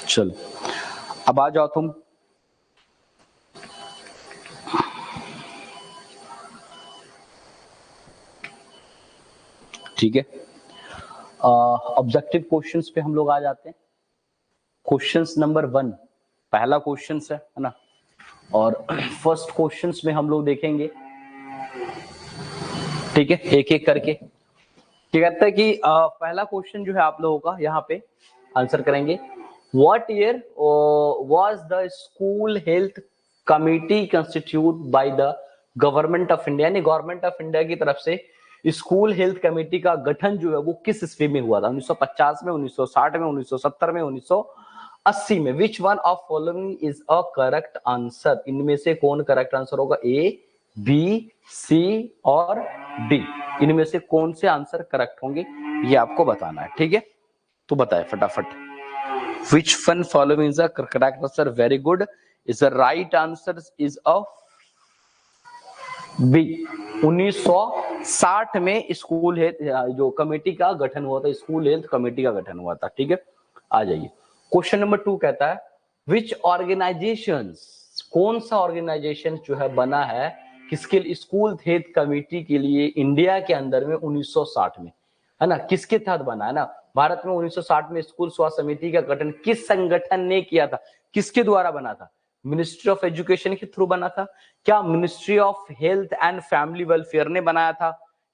चलो अब आ जाओ तुम। ठीक है, ऑब्जेक्टिव क्वेश्चंस पे हम लोग आ जाते हैं। क्वेश्चंस नंबर 1 पहला क्वेश्चन है ना, और फर्स्ट क्वेश्चंस में हम लोग देखेंगे, ठीक है, एक एक करके। क्या कहता है कि पहला क्वेश्चन जो है आप लोगों का यहाँ पे आंसर करेंगे, what year was the school health committee constitute by the government of India, यानी गवर्नमेंट ऑफ इंडिया की तरफ से स्कूल हेल्थ कमेटी का गठन जो है वो किस ईस्वी में हुआ था? 1950 में, 1960 में, 1970 में, 1980 में। विच one of following is a correct answer? इनमें से कौन करेक्ट आंसर होगा? ए, बी, सी और डी, इनमें से कौन से आंसर करेक्ट होंगे ये आपको बताना है। ठीक है, तो बताए फटाफट। Which one following is a correct answer? Very good, is the right answer is a B. 1960 में स्कूल हेल्थ जो कमेटी का गठन हुआ था, स्कूल हेल्थ कमेटी का गठन हुआ था। ठीक है, आ जाइए। क्वेश्चन नंबर 2 कहता है, विच ऑर्गेनाइजेशंस, कौन सा ऑर्गेनाइजेशन जो है बना है किसके लिए? स्कूल हेल्थ कमेटी के लिए इंडिया के अंदर में 1960 में, है ना, किसके तहत बना है ना? भारत में 1960 में स्कूल स्वास्थ्य समिति का गठन किस संगठन ने किया था? किसके द्वारा बना था? मिनिस्ट्री ऑफ एजुकेशन के थ्रू बना था? क्या ministry of health and family welfare ने बनाया था?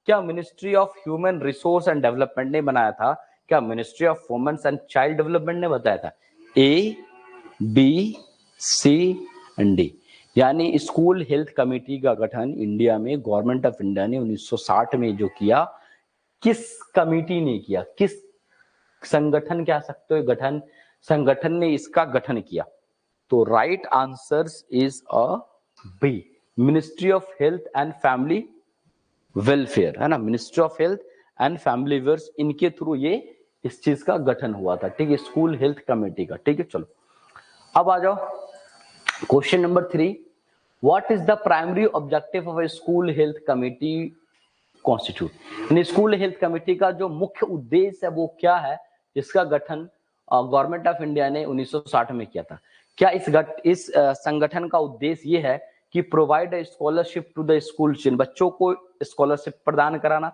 क्या ministry of human resource and development ने बनाया था? क्या ministry of women's and child development ने बताया था? A, B, C and D. यानी स्कूल हेल्थ कमेटी का गठन इंडिया में गवर्नमेंट ऑफ इंडिया ने 1960 में जो किया, किस कमेटी ने किया? किस संगठन कह सकते हो, गठन, संगठन ने इसका गठन किया। तो right answer is a B, ministry of health and family welfare, है ना, ministry of health and family welfare, इनके थ्रू ये इस चीज का गठन हुआ था। ठीक है, स्कूल हेल्थ कमेटी का। ठीक है, चलो अब आ जाओ question number 3, what is the primary objective of A school health committee constitute, यानी स्कूल हेल्थ कमेटी का जो मुख्य उद्देश्य है वो क्या है, जिसका गठन गवर्नमेंट ऑफ इंडिया ने 1960 में किया था? क्या इस संगठन का उद्देश्य ये है कि provide scholarship to the school children, बच्चों को स्कॉलरशिप प्रदान कराना?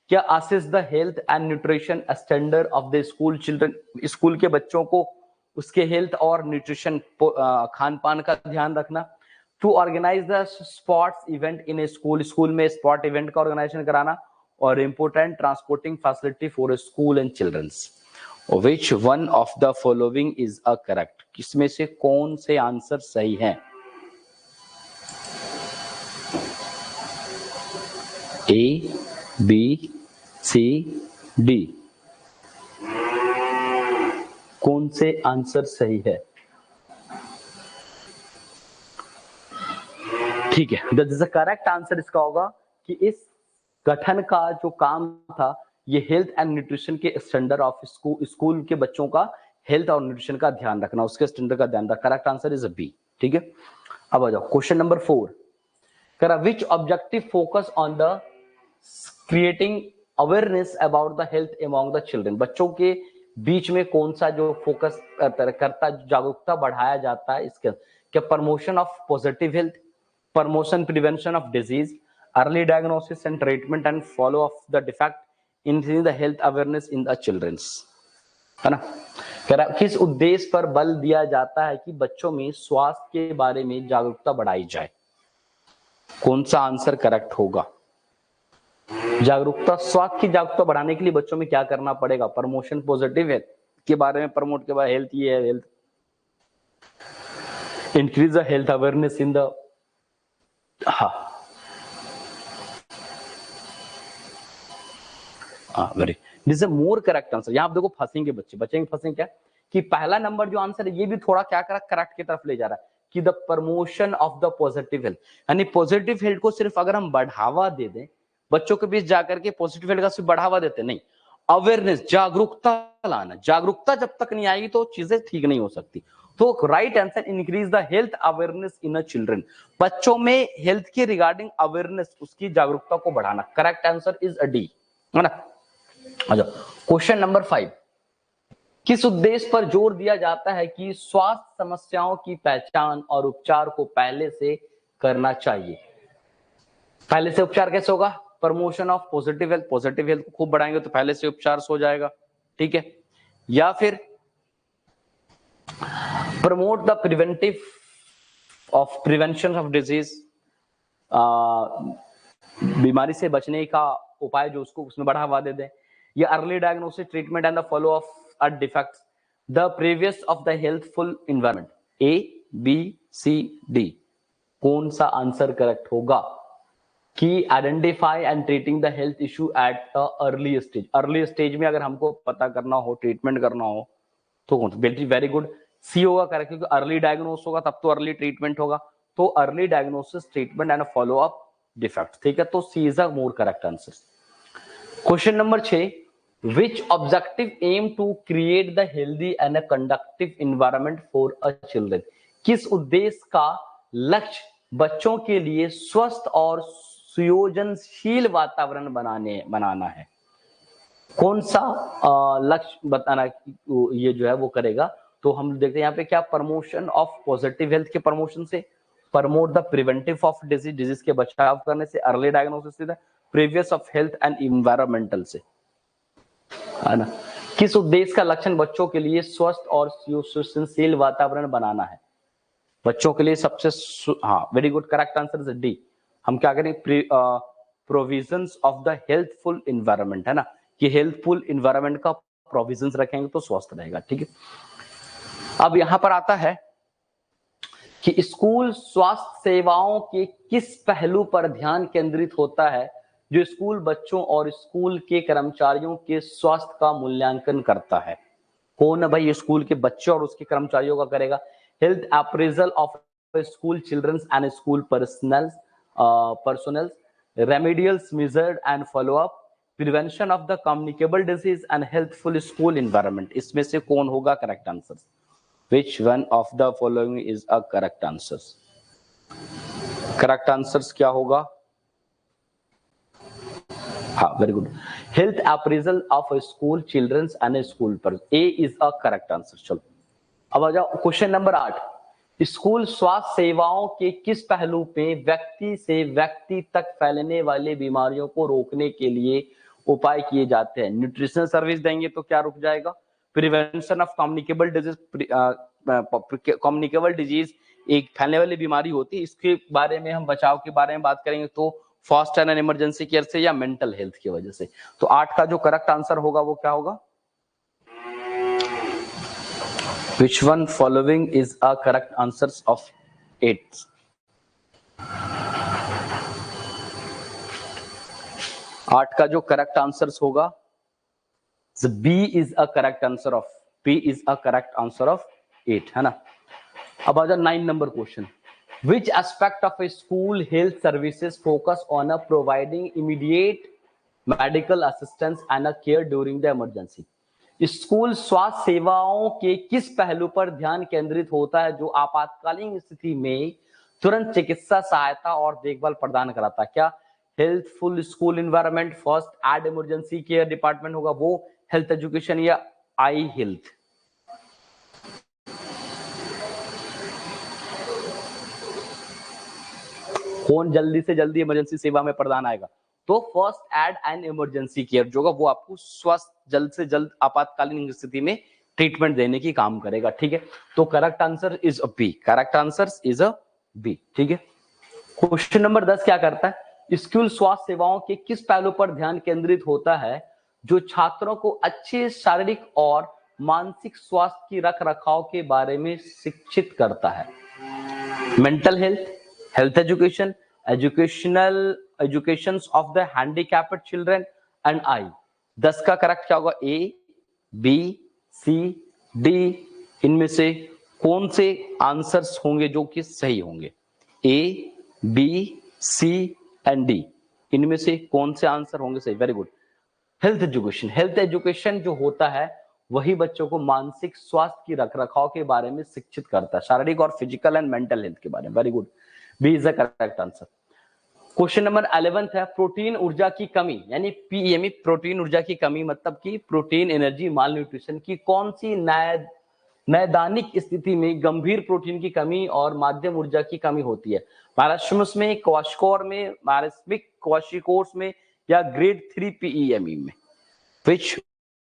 क्या assist the health and nutrition standard of the school children, school के बच्चों को उसके हेल्थ और न्यूट्रिशन खान पान का ध्यान रखना? To organise the sports event in a school, school में स्पोर्ट इवेंट का ऑर्गेनाइजेशन कराना? और important transporting facility for school and childrens. Which one of the following is a correct, किसमें से कौन से आंसर सही हैं? ए, बी, सी, डी, कौन से आंसर सही है? ठीक है, द करेक्ट आंसर इसका होगा कि इस गठन का जो काम था ये हेल्थ एंड न्यूट्रिशन के स्टैंडर्ड ऑफ स्कूल के बच्चों का हेल्थ और न्यूट्रिशन का ध्यान रखना, उसके स्टैंडर्ड का ध्यान रखना। Correct answer is B. ठीक है, अब आ जाओ क्वेश्चन नंबर 4, करा which objective focus on the creating awareness about the health among the children, बच्चों के बीच में कौन सा जो फोकस करता, जागरूकता बढ़ाया जाता है इसके? क्या promotion of positive health, promotion prevention of disease, early diagnosis and treatment and follow of the defect in the health awareness in the childrens, है ना? किस उद्देश्य पर बल दिया जाता है कि बच्चों में स्वास्थ्य के बारे में जागरूकता बढ़ाई जाए? कौन सा आंसर करेक्ट होगा? जागरूकता, स्वास्थ्य की जागरूकता बढ़ाने के लिए बच्चों में क्या करना पड़ेगा? प्रमोशन पॉजिटिव हेल्थ के बारे में प्रमोट के बाद, हेल्थ ये है, health increase the health awareness in the, very, this is more correct answer. यहां आप देखो फंसेंगे बच्चे, बचेंगे, फंसेंगे क्या कि पहला नंबर जो आंसर है ये भी थोड़ा क्या करेक्ट की तरफ ले जा रहा है कि the promotion of the positive health, यानी पॉजिटिव हेल्थ को सिर्फ अगर हम बढ़ावा दे दें बच्चों के बीच जाकर के, पॉजिटिव हेल्थ का सिर्फ बढ़ावा देते नहीं, अवेयरनेस, जागरूकता लाना, जागरूकता जब तक नहीं आएगी तो चीजें ठीक नहीं हो सकती। तो right answer increase the health awareness in a children, बच्चों में हेल्थ के रिगार्डिंग अवेयरनेस, उसकी जागरूकता को बढ़ाना। Correct answer is a D, है ना? अच्छा, क्वेश्चन नंबर 5, किस उद्देश्य पर जोर दिया जाता है कि स्वास्थ्य समस्याओं की पहचान और उपचार को पहले से करना चाहिए? पहले से उपचार कैसे होगा? Promotion of positive health, positive health को खूब बढ़ाएंगे तो पहले से उपचार हो जाएगा, ठीक है। या फिर promote the prevention of disease, बीमारी से बचने का उपाय जो उसको उसमें बढ़ावा दे दें। या early diagnosis, treatment and the follow of a defects, the previous of the healthful environment. A B C D, कौन सा आंसर करेक्ट होगा? कि identify and treating the health issue at a early stage. Early stage में अगर हमको पता करना हो, ट्रीटमेंट करना हो तो कौन सा? वेरी गुड, सी होगा करेक्ट, क्योंकि अर्ली डायग्नोस होगा तब तो अर्ली ट्रीटमेंट होगा। तो early diagnosis, treatment and follow up defect, ठीक है। तो C is a more correct answer. Question number 6, which objective aim to create the healthy and a conductive environment for a children? किस उद्देश्य का लक्ष्य बच्चों के लिए स्वस्थ और सुयोजनशील वातावरण बनाना है? कौन सा लक्ष्य बताना ये जो है वो करेगा? तो हम देखते हैं यहाँ पे क्या, प्रमोशन ऑफ पॉजिटिव हेल्थ के प्रमोशन से, promote the preventive of disease, disease के बचाव करने से, अर्ली डायग्नोसिस से, previous of health and environmental से, है ना। किस उद्देश्य का लक्षण बच्चों के लिए स्वस्थ और सुयोजनशील वातावरण बनाना है? बच्चों के लिए सबसे हाँ, very good, correct answer is D. हम क्या करें? Provisions of the healthful environment, है ना, कि हेल्थफुल इन्वायरमेंट का प्रोविजंस रखेंगे तो स्वस्थ रहेगा, ठीक है। अब यहां पर आता है कि स्कूल स्वास्थ्य सेवाओं के किस पहलू पर ध्यान केंद्रित होता है जो स्कूल बच्चों और स्कूल के कर्मचारियों के स्वास्थ्य का मूल्यांकन करता है? कौन है भाई? स्कूल के बच्चों और उसके कर्मचारियों का करेगा। Health appraisal of school childrens and school personnels, remedials measured and follow up, prevention of the communicable disease and healthful school environment. इसमें से कौन होगा correct answer? Which one of the following is a correct answer? Correct answers क्या होगा? हाँ, very good, health appraisal of school childrens and school पर, A is a correct answer. चलो अब आ जाओ क्वेश्चन नंबर 8, स्कूल स्वास्थ्य सेवाओं के किस पहलू पे व्यक्ति से व्यक्ति तक फैलने वाली बीमारियों को रोकने के लिए उपाय किए जाते हैं? न्यूट्रिशनल सर्विस देंगे तो क्या रुक जाएगा? Prevention of communicable disease, communicable disease एक फैलने वाली बीमारी होती है, इसके बारे में हम बचाव के बारे में बात करेंगे तो फास्ट एंड इमरजेंसी केयर से या मेंटल हेल्थ की वजह से। तो 8 का जो करेक्ट आंसर होगा वो क्या होगा? Which one following is a correct answers of 8? 8 का जो करेक्ट आंसर्स होगा, B is a correct answer of, B is a correct answer of 8, है ना। अब आ जाओ 9 number question, which aspect of a school health services focus on a providing immediate medical assistance and a care during the emergency? School स्वास्थ्य सेवाओं के किस पहलू पर ध्यान केंद्रित होता है जो आपातकालीन स्थिति में तुरंत चिकित्सा सहायता और देखभाल प्रदान कराता है? क्या healthful school environment, first aid emergency care department होगा वो, हेल्थ एजुकेशन या आई हेल्थ? कौन जल्दी से जल्दी इमरजेंसी सेवा में प्रदान आएगा? तो first aid and emergency care जो होगा वो आपको स्वास्थ्य जल्द से जल्द आपातकालीन स्थिति में ट्रीटमेंट देने की काम करेगा, ठीक है। तो correct answer is a B, correct answer is a B, ठीक है। क्वेश्चन नंबर 10 क्या करता है? स्कूल स्वास्थ्य सेवाओं के किस पहलू पर ध्यान केंद्रित होता है जो छात्रों को अच्छे शारीरिक और मानसिक स्वास्थ्य की रख रखाव के बारे में शिक्षित करता है? Mental health, health education, education of the handicapped children and I. 10 का करेक्ट क्या होगा? ए, बी, सी, डी, इनमें से कौन से आंसर्स होंगे जो कि सही होंगे? ए, बी, सी एंड डी, इनमें से कौन से आंसर होंगे सही? Very good, health education. Health education जो होता है वही बच्चों को मानसिक स्वास्थ्य की रखरखाव के बारे में शिक्षित करता है, शारीरिक और फिजिकल एंड मेंटल हेल्थ के बारे में। Very good, B is the correct answer. Question number 11 है, प्रोटीन ऊर्जा की कमी यानी पीएमई, प्रोटीन ऊर्जा की कमी मतलब कि प्रोटीन एनर्जी माल न्यूट्रिशन की कौन सी नैदानिक स्थिति में गंभीर प्रोटीन की कमी और माध्यम ऊर्जा की कमी होती है? मारास्मस में, क्वाशकोर में, मारास्मिक क्वाशिकोर्स में या ग्रेड 3 पीईएमई में? विच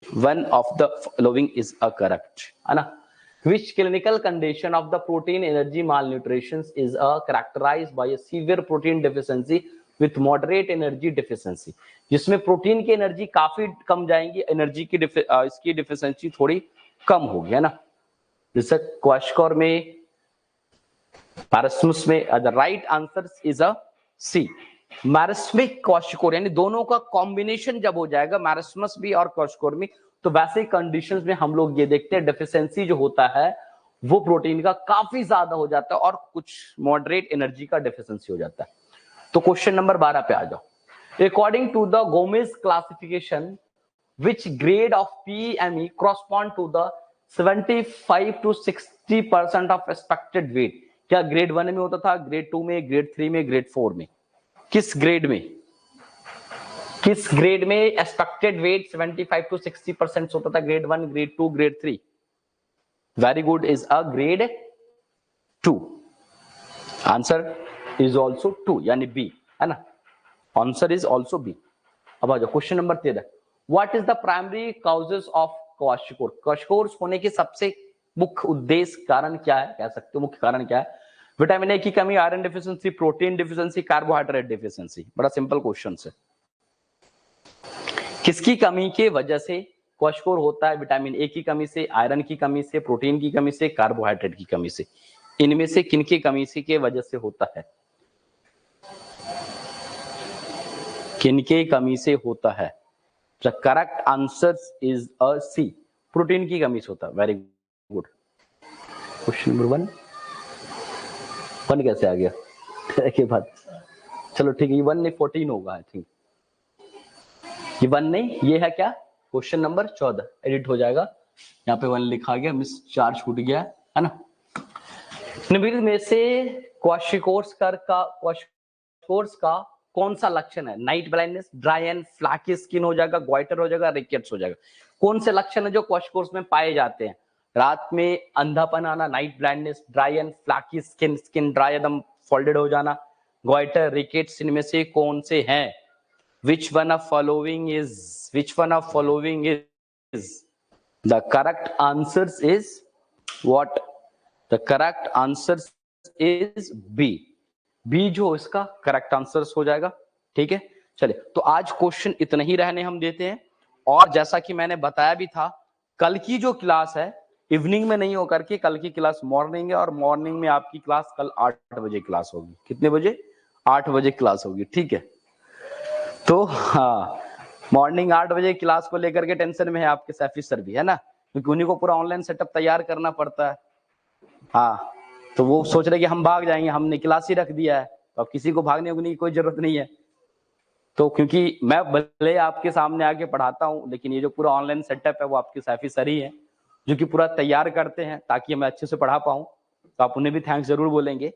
one of the following is a correct, है ना? Which clinical condition of the protein energy malnutrition is characterized by a severe protein deficiency with moderate energy deficiency? जिसमें प्रोटीन की एनर्जी काफी कम जाएंगी, एनर्जी की इसकी डिफिशियंसी थोड़ी कम होगी, है ना? जैसे क्वाशकोर में, मारास्मस में, the right answer is a C, marasmic kwashiorkor, यानी दोनों का कॉम्बिनेशन जब हो जाएगा मारास्मस भी और क्वाशिकोर में, तो वैसे कंडीशंस में हम लोग ये देखते हैं डेफिशिएंसी जो होता है वो प्रोटीन का काफी ज्यादा हो जाता है और कुछ मॉडरेट एनर्जी का डेफिशिएंसी हो जाता है। तो क्वेश्चन नंबर 12 पे आ जाओ। According to the Gomez classification which grade of PME correspond to the 75 to 60% of expected weight? क्या ग्रेड 1 में होता था, ग्रेड 2 में, ग्रेड 3 में, ग्रेड 4 में? किस ग्रेड में, किस ग्रेड में एक्सपेक्टेड वेट 75 टू 60% होता था? Grade 1, grade 2, grade 3? Very good, is a grade 2। Answer is also 2 यानी बी, है ना? Answer is also B. अब आ जाओ question number 13। What is the primary causes of kwashiorkor? Kwashiorkor होने के सबसे मुख्य उद्देश्य, कारण क्या है, कह सकते हो मुख्य कारण क्या है? विटामिन ए की कमी, iron deficiency, protein deficiency, carbohydrate deficiency. बड़ा सिंपल क्वेश्चन है। किसकी कमी के वजह से क्वाशिकोर होता है? विटामिन ए की कमी से, आयरन की कमी से, प्रोटीन की कमी से, कार्बोहाइड्रेट की कमी से। इनमें से किनकी कमी से के वजह से होता है? किनके कमी से होता है? The correct answer is a C, protein की कमी से होता है। Very good. क्वेश्चन नंबर 1 कैसे आ गया के बाद? चलो ठीक है, ये 1 नहीं 14 होगा आई थिंक। ये 1 नहीं, ये है क्या? क्वेश्चन नंबर 14 एडिट हो जाएगा, यहाँ पे 1 लिखा गया, मिस 4 छूट गया, है ना? निम्नलिखित में से क्वाशिकोर्स का कौन सा लक्षण है? Night blindness, dry and flaky skin हो जाएगा, ग्वाइटर हो जाएगा, रिकेट्स हो जाएगा। कौन से लक्षण है जो क्वाशिकोर्स में पाए जाते हैं? रात में अंधापन आना, night blindness, dry and flaky skin, skin dry एकदम फोल्डेड हो जाना, ग्वाइटर, रिकेट्स, इनमें से कौन से हैं? Which one of following is the correct answer is what? The correct answer is B. B जो इसका करेक्ट आंसर हो जाएगा। ठीक है, चलिए तो आज क्वेश्चन इतने ही रहने हम देते हैं। और जैसा कि मैंने बताया भी था, कल की जो क्लास है इवनिंग में नहीं होकर के कल की क्लास मॉर्निंग है, और मॉर्निंग में आपकी क्लास कल 8 बजे क्लास होगी। कितने बजे? 8 बजे क्लास होगी। ठीक है, तो हाँ, मॉर्निंग 8 बजे क्लास को लेकर के टेंशन में है आपके सैफी सर भी, है ना? क्योंकि उन्हीं को पूरा ऑनलाइन सेटअप तैयार करना पड़ता है। हाँ, तो वो सोच रहे कि हम भाग जाएंगे, हमने क्लास ही रख दिया है, तो अब किसी को भागने की कोई जरूरत नहीं है। तो क्योंकि मैं भले आपके सामने आके पढ़ाता हूँ, लेकिन ये जो पूरा ऑनलाइन सेटअप है वो आपके सैफी सर ही है जो कि पूरा तैयार करते हैं ताकि मैं अच्छे से पढ़ा पाऊँ। तो आप उन्हें भी थैंक्स जरूर बोलेंगे।